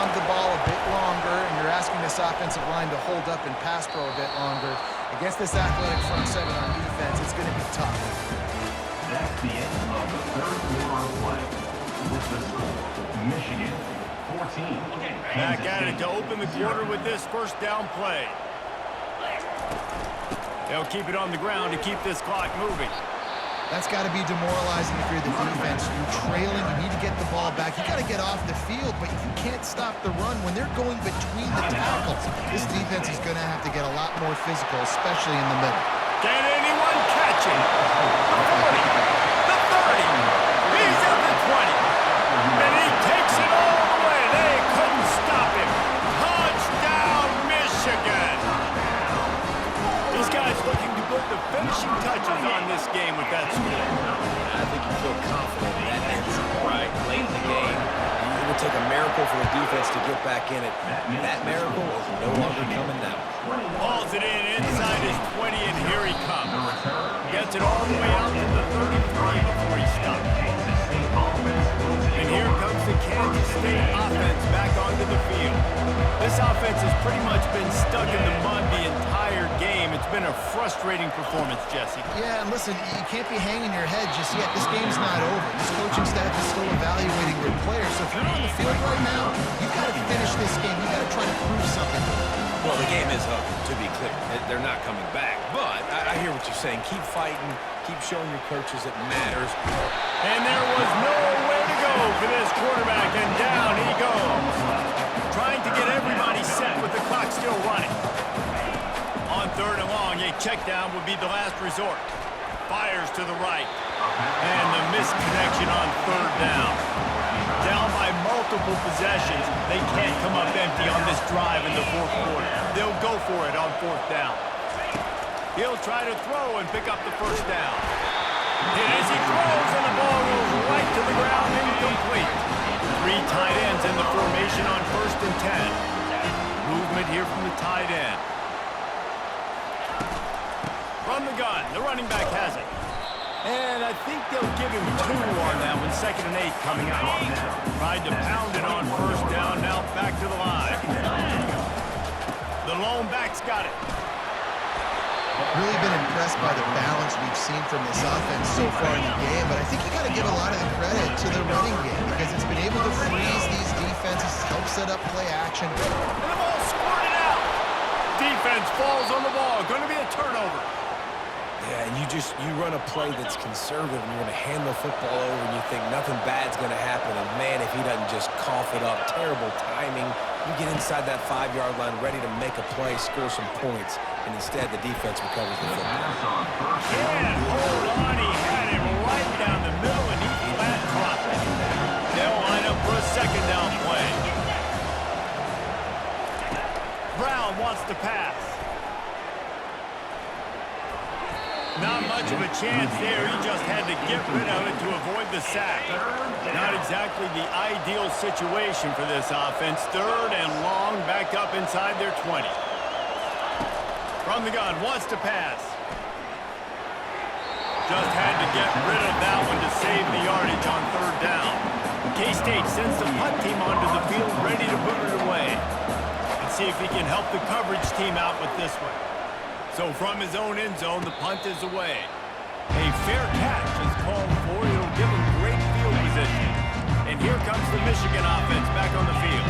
on to the ball a bit longer, and you're asking this offensive line to hold up and pass pro a bit longer. Against this athletic front seven on defense, it's going to be tough. That's the end of the third quarter of play. With the score, Michigan 14. Back at it to open the quarter with this first down play. They'll keep it on the ground to keep this clock moving. That's got to be demoralizing if you're the defense. You're trailing, you need to get the ball back. You got to get off the field, but you can't stop the run when they're going between the tackles. This defense is going to have to get a lot more physical, especially in the middle. Can anyone catch him? The 40, the 30, he's at the 20, and he takes it all the way. They couldn't stop him. Touchdown, Michigan. These guys looking to put the finishing touches on this game with that score. I think you feel confident in that end zone, right? Late in the game, it will take a miracle for the defense to get back in it. That miracle is no longer coming now. Hauls it in inside his 20, and here he comes. Gets it all the way out to the 33 before he stops. And here comes the Kansas State offense back onto the field. This offense has pretty much been stuck in the mud the entire game. It's been a frustrating performance, Jesse. Yeah, and listen, you can't be hanging your head just yet. This game's not over. This coaching staff is still evaluating their players. So if you're on the field right now, you've got to finish this game. You've got to try to prove something. Well, the game is up, to be clear. They're not coming back. But I hear what you're saying. Keep fighting. Keep showing your coaches it matters. And there was nowhere to go for this quarterback, and down he goes. Trying to get everybody set with the clock still running. On third and long, a check down would be the last resort. Fires to the right. And the misconnection on third down. Down by multiple possessions. They can't come up empty on this drive in the fourth quarter. They'll go for it on fourth down. He'll try to throw and pick up the first down. And as he throws, and the ball goes right to the ground, incomplete. Three tight ends in the formation on 1st and 10. Movement here from the tight end. From the gun, the running back has it. And I think they'll give him 2 on that one, 2nd and 8 coming up. Tried to pound it on first down, now back to the line. The lone back's got it. Really been impressed by the balance we've seen from this offense so far in the game, but I think you got to give a lot of the credit to the running game because it's been able to freeze these defenses, help set up play action. And the ball squirted out. Defense falls on the ball. Going to be a turnover. Yeah, and you run a play that's conservative, and you're going to hand the football over, and you think nothing bad's going to happen. And, man, if he doesn't just cough it up, terrible timing. You get inside that 5-yard line ready to make a play, score some points, and instead the defense recovers the football. Yeah, hold on. He had it right down the middle, and he flat dropped it. They'll line up for a 2nd down play. Brown wants to pass. Not much of a chance there. He just had to get rid of it to avoid the sack. Not exactly the ideal situation for this offense. 3rd and long, back up inside their 20. From the gun, wants to pass. Just had to get rid of that one to save the yardage on 3rd down. K-State sends the punt team onto the field, ready to boot it away. Let's see if he can help the coverage team out with this one. So from his own end zone, the punt is away. A fair catch is called for. It'll give him great field position. And here comes the Michigan offense back on the field.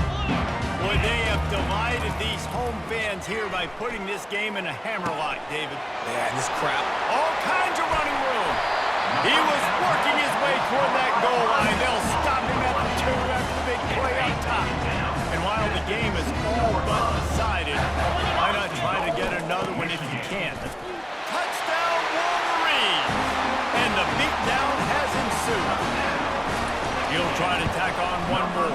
Boy, they have divided these home fans here by putting this game in a hammerlock, David. Yeah, and this crowd. All kinds of running room. He was working his way toward that goal line. They'll stop him at the 2 after the big play up top. And while the game is all but decided, why not try to get another one if you can? Touchdown, Wolverines! And the beatdown has ensued. He'll try to tack on one more.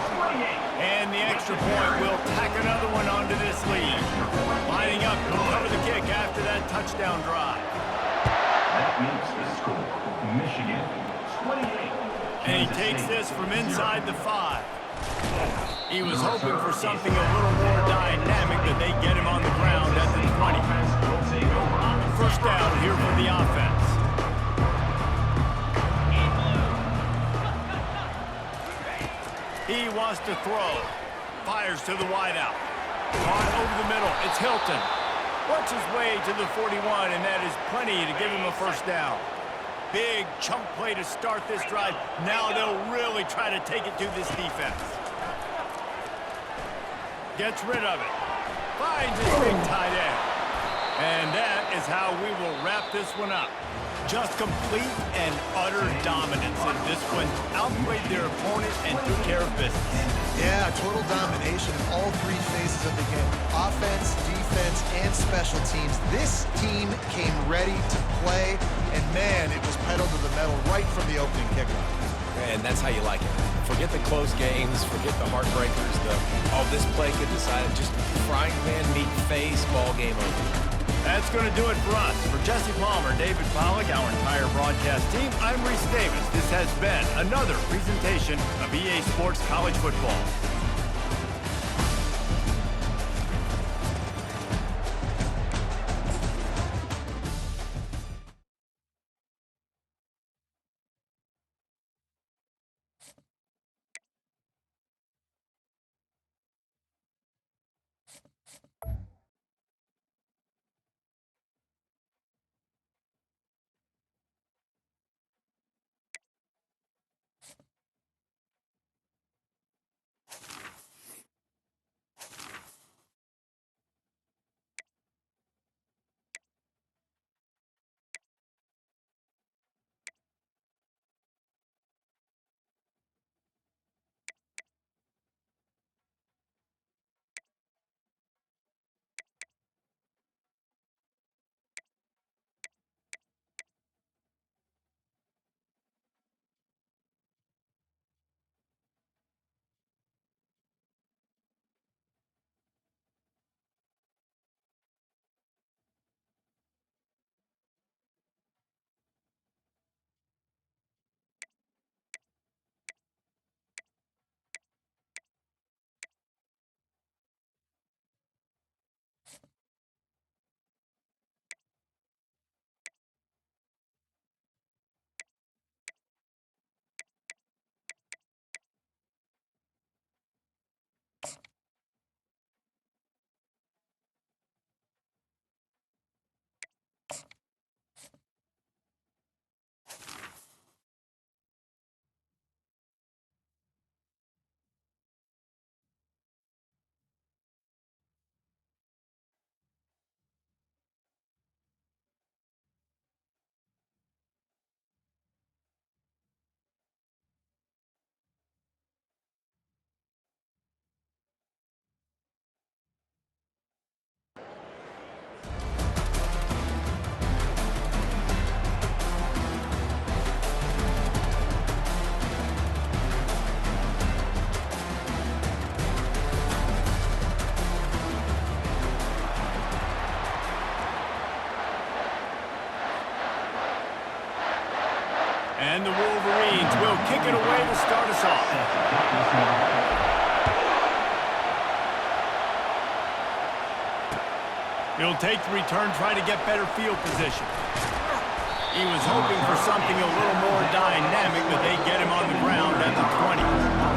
And the extra point will tack another one onto this lead. Lining up to cover the kick after that touchdown drive. That makes the score Michigan 28. And he takes this from inside the 5. He was hoping for something a little more dynamic, that they get him on the ground at the 20. First down here for the offense. He wants to throw. Fires to the wideout. Caught over the middle. It's Hilton. Works his way to the 41, and that is plenty to give him a first down. Big chunk play to start this drive. Now they'll really try to take it to this defense. Gets rid of it. Finds his big tight end. And that is how we will wrap this one up. Just complete and utter dominance in this one. Outplayed their opponent and took care of business. Yeah, total domination in all three phases of the game. Offense, defense, and special teams. This team came ready to play, and man, it was pedal to the metal right from the opening kickoff. And that's how you like it. Forget the close games, forget the heartbreakers, this play could decide it. Just frying pan, meat face, ball game over. That's going to do it for us. For Jesse Palmer, David Pollack, our entire broadcast team, I'm Reese Davis. This has been another presentation of EA Sports College Football. And the Wolverines will kick it away to start us off. He'll take the return, trying to get better field position. He was hoping for something a little more dynamic, but they get him on the ground at the 20.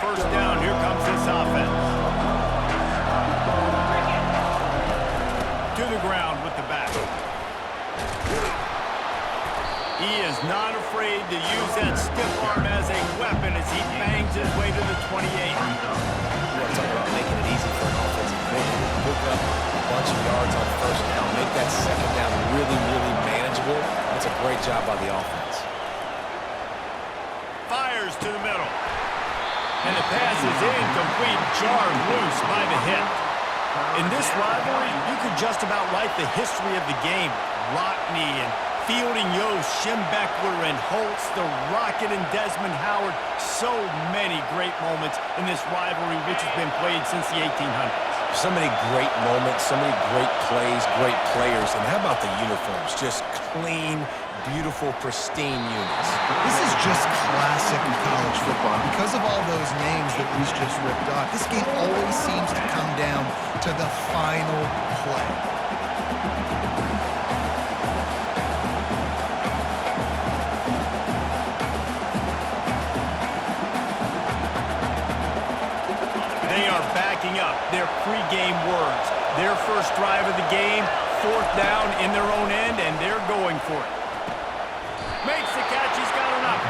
First down, here comes this offense. To the ground with the back. He is not afraid to use that stiff arm as a weapon as he bangs his way to the 28. You want to talk about making it easy for an offensive coordinator to pick up a bunch of yards on first down, make that second down really, really manageable. That's a great job by the offense. Fires to the middle. And the pass is incomplete, jarred loose by the hit. In this rivalry, you could just about write the history of the game. Rockne and Fielding Yost, Schembechler and Holtz, the Rocket and Desmond Howard. So many great moments in this rivalry, which has been played since the 1800s. So many great moments, so many great plays, great players. And how about the uniforms? Just clean, beautiful, pristine units. This is just classic college football. Because of all those names that Reese just ripped off, this game always seems to come down to the final play. They are backing up their pregame words. Their first drive of the game, 4th down in their own end, and they're going for it. Makes the catch, he's got enough.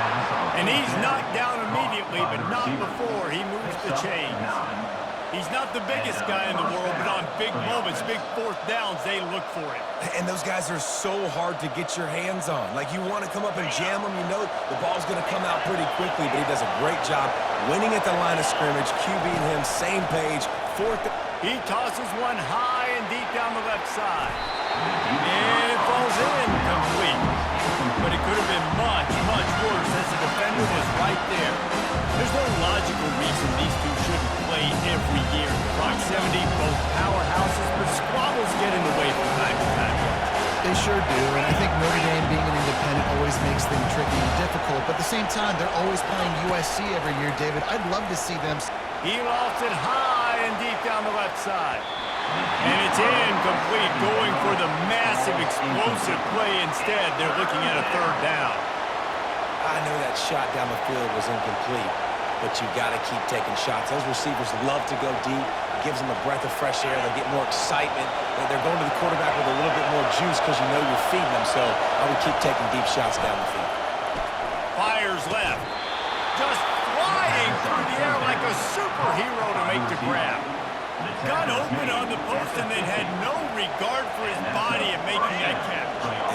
And he's knocked down immediately, but not before he moves the chains. He's not the biggest guy in the world, but on big moments, big 4th downs, they look for it. And those guys are so hard to get your hands on. Like, you want to come up and jam them, you know the ball's going to come out pretty quickly, but he does a great job winning at the line of scrimmage, QB and him, same page, 4th. He tosses one high and deep down the left side. And it falls in complete. But it could have been much, much worse as the defender was right there. There's no logical reason these two shouldn't play every year. Proximity, both powerhouses, but squabbles get in the way from time to time. They sure do, and I think Notre Dame being an independent always makes things tricky and difficult, but at the same time, they're always playing USC every year, David. I'd love to see them. He lofts it high and deep down the left side. And it's incomplete, going for the massive, explosive play instead. They're looking at a 3rd down. I know that shot down the field was incomplete, but you got to keep taking shots. Those receivers love to go deep. It gives them a breath of fresh air. They get more excitement. They're going to the quarterback with a little bit more juice because you know you're feeding them, so I would keep taking deep shots down the field. Fires left. Just flying through the air like a superhero to make the grab. Got open on the post and then had no regard for his body in making that catch.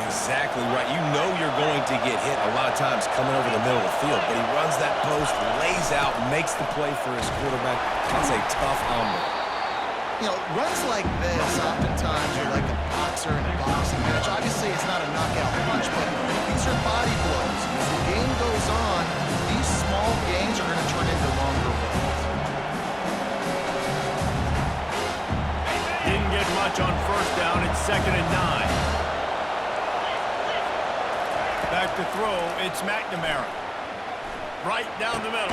Exactly right. You know you're going to get hit a lot of times coming over the middle of the field, but he runs that post, lays out, makes the play for his quarterback. That's a tough hombre. You know, runs like this oftentimes are like a boxer in a boxing match. Obviously, it's not a knockout punch, but these are body blows. As the game goes on, these small gains are going to turn into longer ones. Didn't get much on 1st down. It's 2nd and 9. Back to throw, it's McNamara. Right down the middle.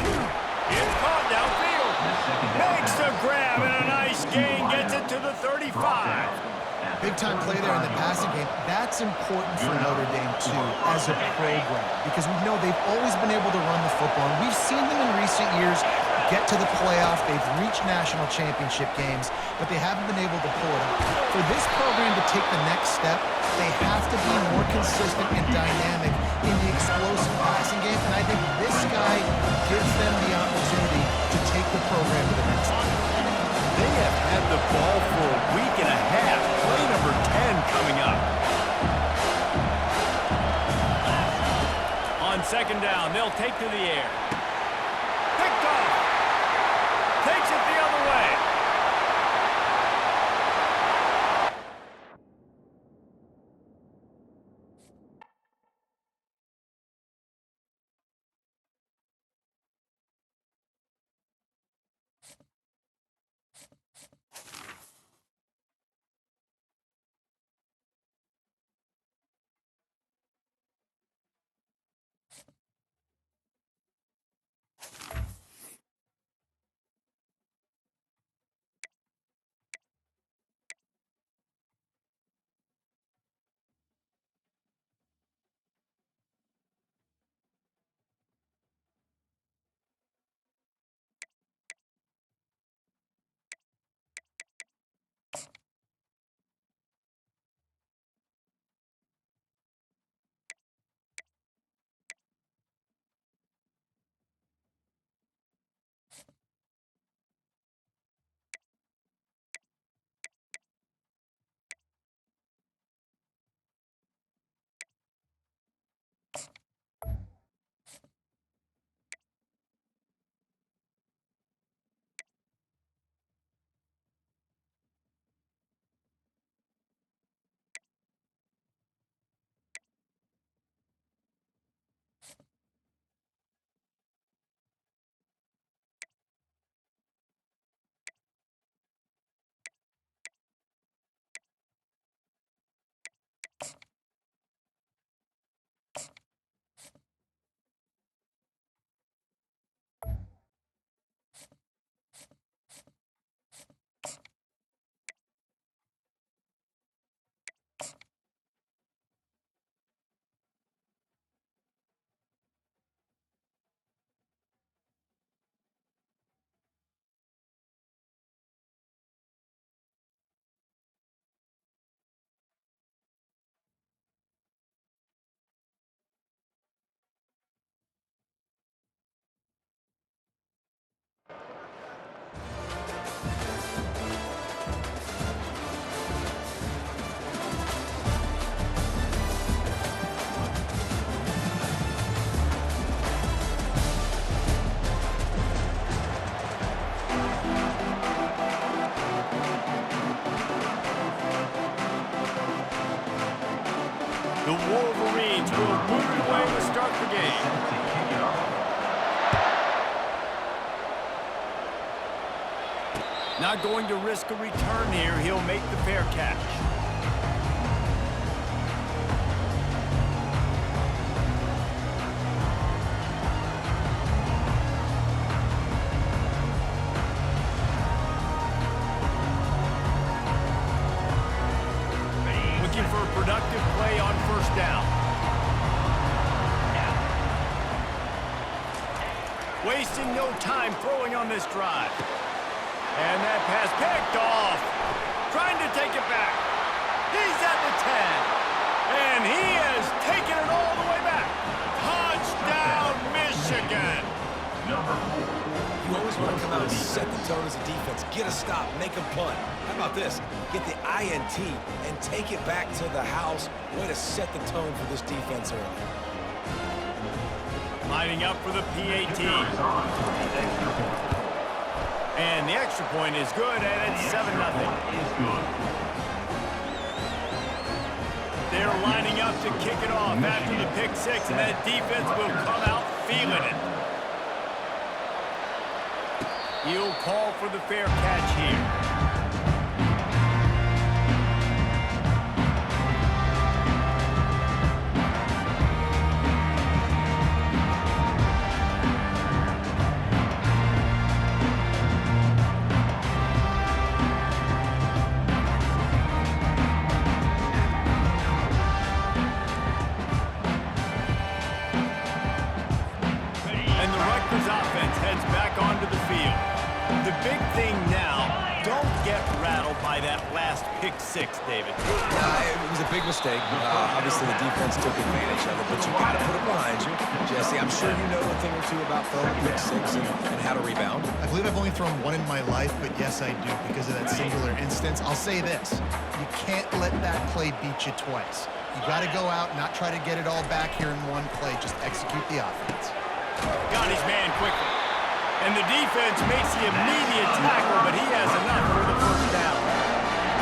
It's caught downfield. Makes the grab and a nice gain. Gets it to the 35. Big-time play there in the passing game. That's important for Notre Dame, too, as a program. Because we know they've always been able to run the football. And we've seen them in recent years get to the playoff. They've reached national championship games, but they haven't been able to pull it off. For this program to take the next step, they have to be more consistent and dynamic in the explosive passing game, and I think this guy gives them the opportunity to take the program to the next level. They have had the ball for a week and a half. Play number 10 coming up. On 2nd down, they'll take to the air. Picked off. Takes it the other way. The Wolverines will move it away to start the game. Set to kick it off. Not going to risk a return here. He'll make the fair catch. Looking for a productive play on first down. Wasting no time throwing on this drive. And that pass picked off. Trying to take it back. He's at the 10. And he has taken it all the way back. Touchdown, Michigan. Number 4. You always want to come out and set the tone as a defense. Get a stop, make a punt. How about this? Get the INT and take it back to the house. Way to set the tone for this defense early. Lining up for the PAT. And the extra point is good, and it's 7-0. Is good. They're lining up to kick it off after the pick six, and that defense will come out feeling it. He'll call for the fair catch here. And the Rutgers offense heads back onto the field. The big thing now, don't get rattled by that last pick six, David. It was a big mistake. Obviously, the defense took advantage of it, but you got to put it behind you. Jesse, I'm sure you know a thing or two about throwing pick six and how to rebound. I believe I've only thrown one in my life, but yes, I do because of that singular instance. I'll say this. You can't let that play beat you twice. You got to go out, not try to get it all back here in one play. Just execute the offense. Got his man quickly. And the defense makes the immediate tackle, but he has enough for the first down.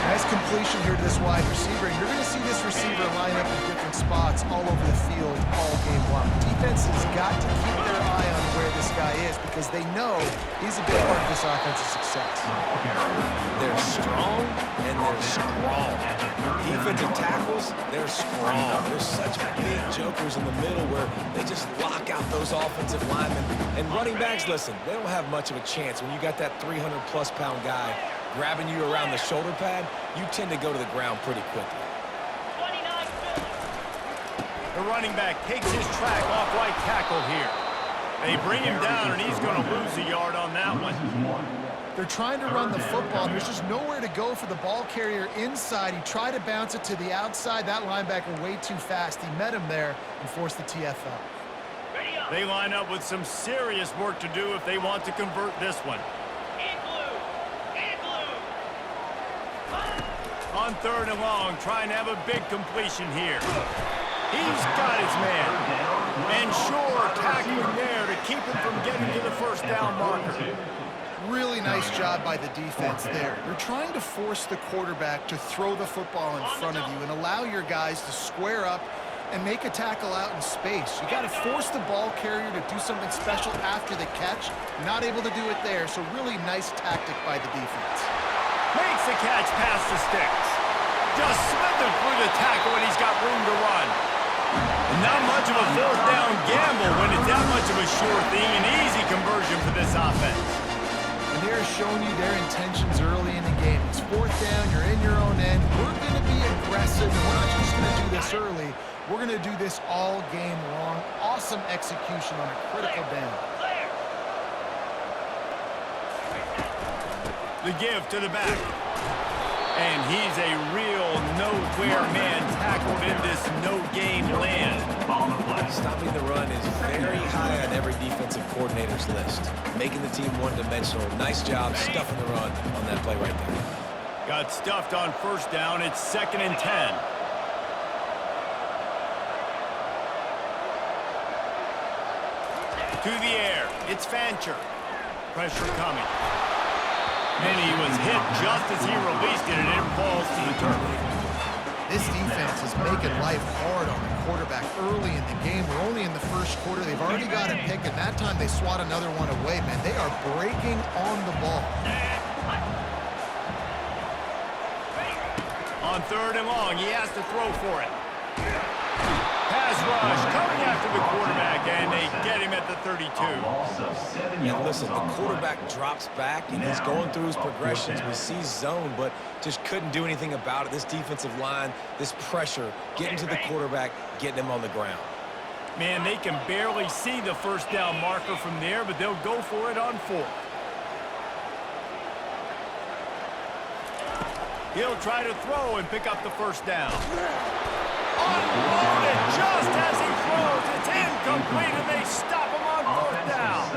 Nice completion here to this wide receiver. And you're going to see this receiver line up in different spots all over the field all game long. Defense has got to keep their eye on where this guy is because they know he's a big part of this offensive success. They're strong and they're strong. Defensive tackles, they're strong. There's such big jokers in the middle where they just lock out those offensive linemen. And running backs, listen, they don't have much of a chance. When you got that 300-plus pound guy grabbing you around the shoulder pad, you tend to go to the ground pretty quickly. The running back takes his track off right tackle here. They bring him down, and he's going to lose a yard on that one. They're trying to run the football. There's just nowhere to go for the ball carrier inside. He tried to bounce it to the outside. That linebacker way too fast. He met him there and forced the TFL. They line up with some serious work to do if they want to convert this one. On third and long, trying to have a big completion here. He's got his man. And sure, tackling there to keep him from getting to the first down marker. Really nice job by the defense there. You're trying to force the quarterback to throw the football in front of you and allow your guys to square up and make a tackle out in space. You got to force the ball carrier to do something special after the catch. Not able to do it there, so really nice tactic by the defense. Makes the catch past the sticks. Just slithered through the tackle, and he's got room to run. And not much of a fourth down gamble when it's that much of a sure thing. An easy conversion for this offense. And they're showing you their intentions early in the game. It's fourth down, you're in your own end. We're going to be aggressive, and we're not just going to do this early. We're going to do this all game long. Awesome execution on a critical down. The give to the back. And he's a real nowhere man tackled in this no-game land. Stopping the run is very high on every defensive coordinator's list. Making the team one-dimensional. Nice job stuffing the run on that play right there. Got stuffed on first down. It's 2nd and 10. To the air. It's Fancher. Pressure coming. And he was hit just as he released it, and it falls to the turf. This defense is making life hard on the quarterback early in the game. We're only in the first quarter. They've already got a pick, and that time they swat another one away, man. They are breaking on the ball. On 3rd and long, he has to throw for it. Pass rush coming after the quarterback, and they get him at the 32. And listen, the quarterback drops back, and he's going through his progressions. We see zone, but just couldn't do anything about it. This defensive line, this pressure, getting to the quarterback, getting him on the ground. Man, they can barely see the first down marker from there, but they'll go for it on 4th. He'll try to throw and pick up the first down. Unloaded just as he throws. It's incomplete, and they stop him on 4th down.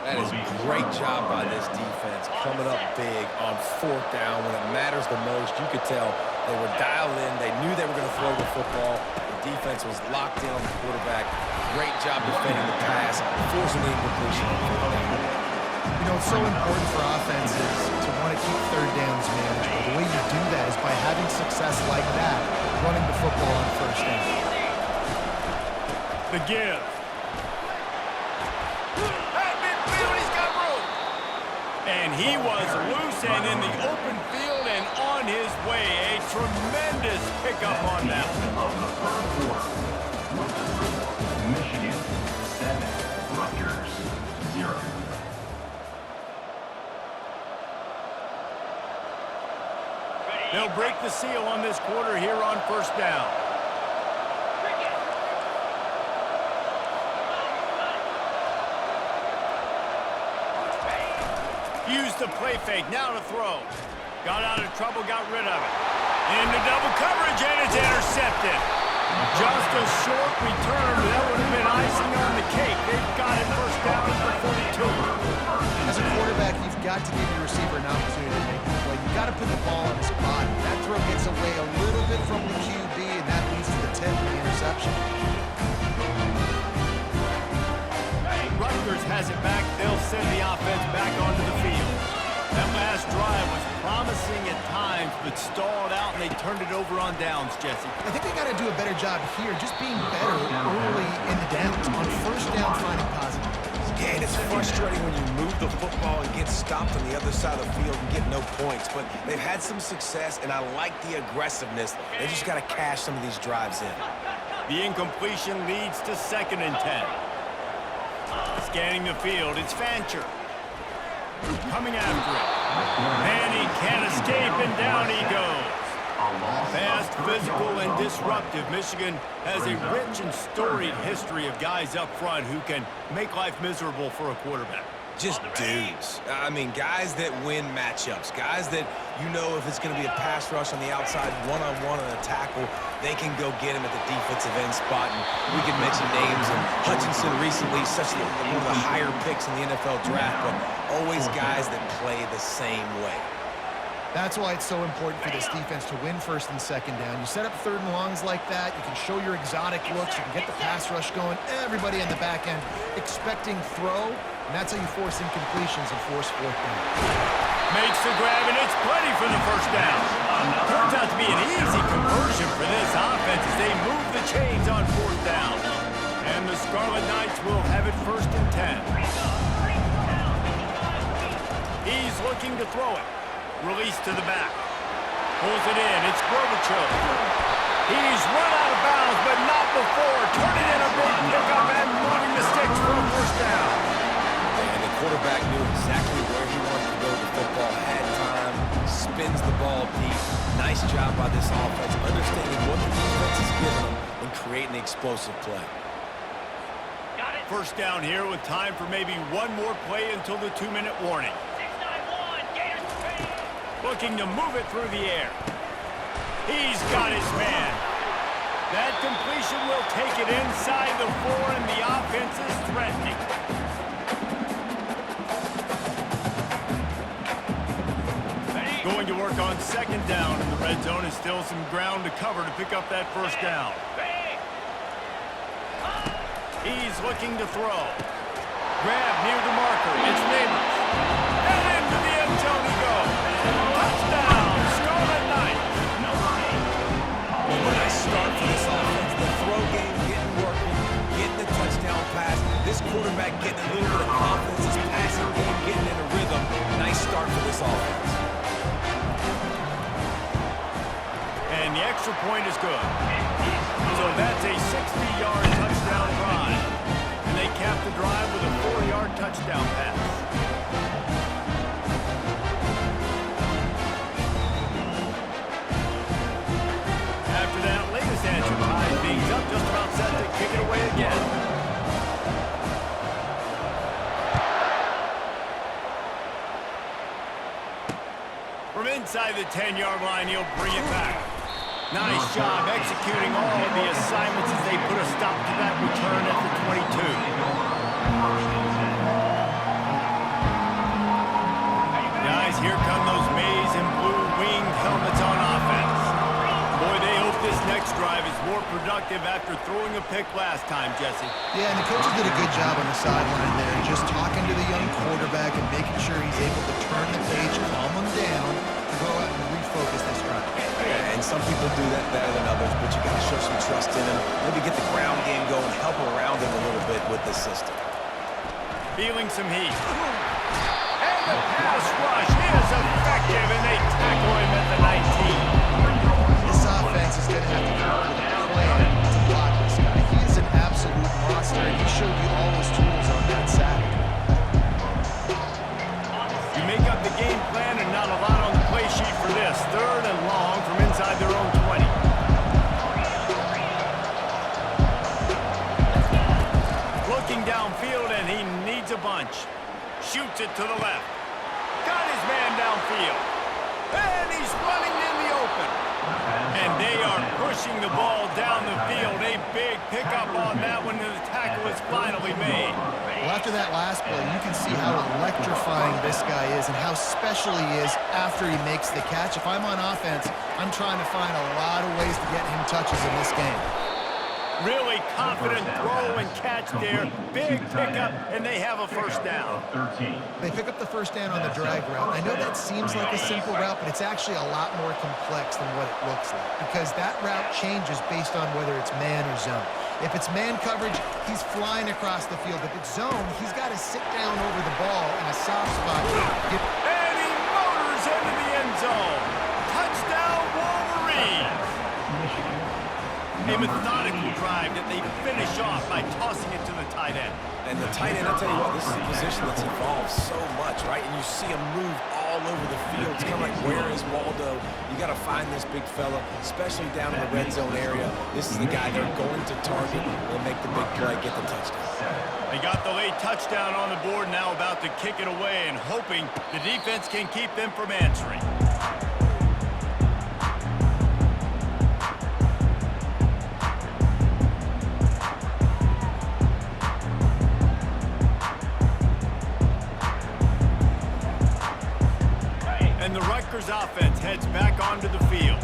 That is a great job by this defense, coming up big on 4th down when it matters the most. You could tell they were dialed in. They knew they were going to throw the football. The defense was locked in on the quarterback. Great job defending the pass, forcing the incompletion on 4th down. You know, it's so important for offenses to want to keep 3rd downs manageable. The way you do that is by having success like that, running the football on 1st down. The give. At midfield, he's got room. And he was loose and in the open field and on his way. A tremendous pickup on that. Of the 3rd quarter, with the score, Michigan 7, Rutgers 0. They'll break the seal on this quarter here on 1st down. Use the play fake, now to throw. Got out of trouble, got rid of it. Into double coverage, and it's intercepted. Just a short return, but that would have been icing on the cake. They've got it 1st down at the 42. As a quarterback, you've got to give your receiver an opportunity to make the play. You've got to put the ball in his body. That throw gets away a little bit from the QB, and that leads to the tip and the interception. Rutgers has it back. They'll send the offense back onto the field. That last drive was promising at times, but stalled out, and they turned it over on downs, Jesse. I think they got to do a better job here, just being better early in the downs. On 1st down, finding positive. Yeah, and it's frustrating when you move the football and get stopped on the other side of the field and get no points. But they've had some success, and I like the aggressiveness. They just got to cash some of these drives in. The incompletion leads to 2nd and 10. Scanning the field, it's Fancher. Coming after it. And he can't escape, and down he goes. Fast, physical, and disruptive. Michigan has a rich and storied history of guys up front who can make life miserable for a quarterback. Just dudes. I mean, guys that win matchups. Guys that, you know, if it's going to be a pass rush on the outside, one-on-one on a tackle, they can go get him at the defensive end spot. And we can mention names. And Hutchinson recently, one of the higher picks in the NFL draft, but always guys that play the same way. That's why it's so important for this defense to win 1st and 2nd down. You set up 3rd and longs like that. You can show your exotic looks. You can get the pass rush going. Everybody in the back end expecting throw, and that's how you force incompletions and force 4th down. Makes the grab, and it's plenty for the 1st down. Turns out to be an easy conversion for this offense as they move the chains on 4th down. And the Scarlet Knights will have it 1st and 10. He's looking to throw it. Release to the back. Pulls it in. It's Gorbachev. He's run out of bounds, but not before. Turning in a big pickup and moving the sticks for a 1st down. And the quarterback knew exactly where he wanted to go with the football. Had time. Spins the ball deep. Nice job by this offense, understanding what the defense is giving them and creating the explosive play. 1st down here with time for maybe one more play until the 2-minute warning. Looking to move it through the air. He's got his man. That completion will take it inside the 4, and the offense is threatening. Going to work on 2nd down, and the red zone is still some ground to cover to pick up that 1st down. He's looking to throw. Grab near the marker. It's Neighbors. And into the end zone he goes. Touchdown, Scarlet Knights. and the extra point is good. So that's a 60-yard touchdown drive. And they cap the drive with a 4-yard touchdown pass. After that latest answer ties things up, just about set to kick it away again. From inside the 10-yard line, he'll bring it back. Nice job executing all of the assignments as they put a stop to that return at the 22. Guys, here come those maize and blue winged helmets on offense. Boy, they hope this next drive is more productive after throwing a pick last time, Jesse. Yeah, and the coaches did a good job on the sideline there, just talking to the young quarterback and making sure he's able to turn the page, calm him down, to go out and refocus this drive. Yeah, and some people do that better than others, but you got to show some trust in him. Maybe get the ground game going, help around him a little bit with the system. Feeling some heat. And the pass rush is effective, and they tackle him at the 19. This offense is going to have to come up with a plan to block this guy. He is an absolute monster, and he showed you all his tools on that sack. You make up the game plan and not a lot on the play sheet for this. 3rd and long from inside their own 20. Looking downfield, and he needs a bunch. Shoots it to the left. Got his man downfield. And he's running in the open. And they are pushing the ball down the field. A big pickup on that one, and the tackle is finally made. Well, after that last play, you can see how electrifying this guy is and how special he is after he makes the catch. If I'm on offense, I'm trying to find a lot of ways to get him touches in this game. Really confident throw and catch there. Big pickup, and they have a first down. They pick up the first down on the drag route. I know that seems like a simple route, but it's actually a lot more complex than what it looks like because that route changes based on whether it's man or zone. If it's man coverage, he's flying across the field. If it's zone, he's got to sit down over the ball in a soft spot. And he motors into the end zone. Touchdown, Wolverines! A methodical drive that they finish off by tossing it to the tight end. And the tight end, I'll tell you what, this is a position that's evolved so much, right? And you see him move all over the field. It's kind of like, where is Waldo? You got to find this big fella, especially down in the red zone area. This is the guy they're going to target. They'll make the big play, get the touchdown. They got the late touchdown on the board, now about to kick it away and hoping the defense can keep them from answering. And the Rutgers offense heads back onto the field.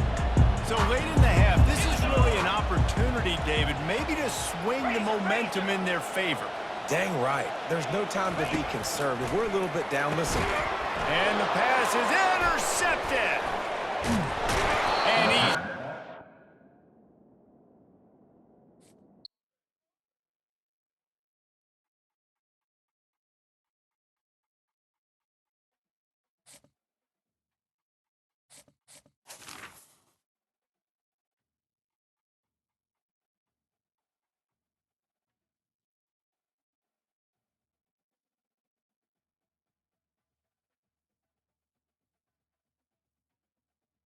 So late in the half, this is really an opportunity, David, maybe to swing the momentum in their favor. Dang right. There's no time to be conservative. We're a little bit down. Listen. And the pass is intercepted.